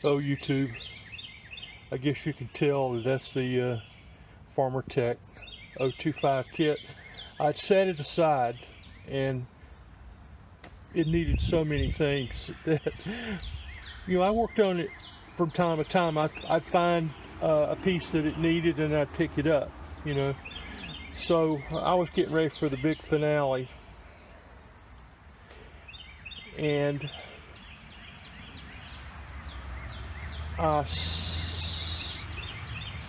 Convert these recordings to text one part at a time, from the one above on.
Oh, YouTube, I guess you can tell that that's the FarmerTec 025 kit. I'd set it aside and it needed so many things that, I worked on it from time to time. I'd find a piece that it needed and I'd pick it up, So I was getting ready for the big finale, and I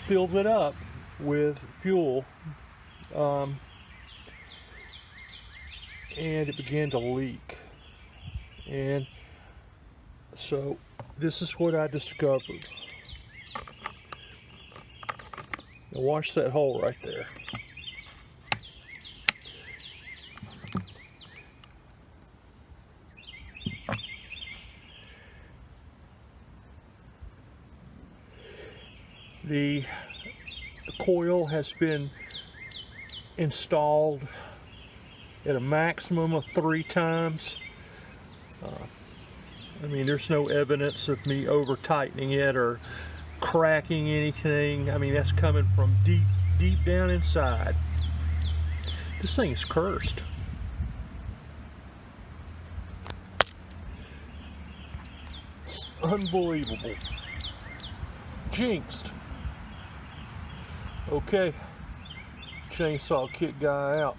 filled it up with fuel, and it began to leak. And so this is what I discovered. Now watch that hole right there. The coil has been installed at a maximum of 3 times. There's no evidence of me over tightening it or cracking anything. That's coming from deep down inside. This thing is cursed. It's unbelievable. Jinxed. Okay, chainsaw kit guy out.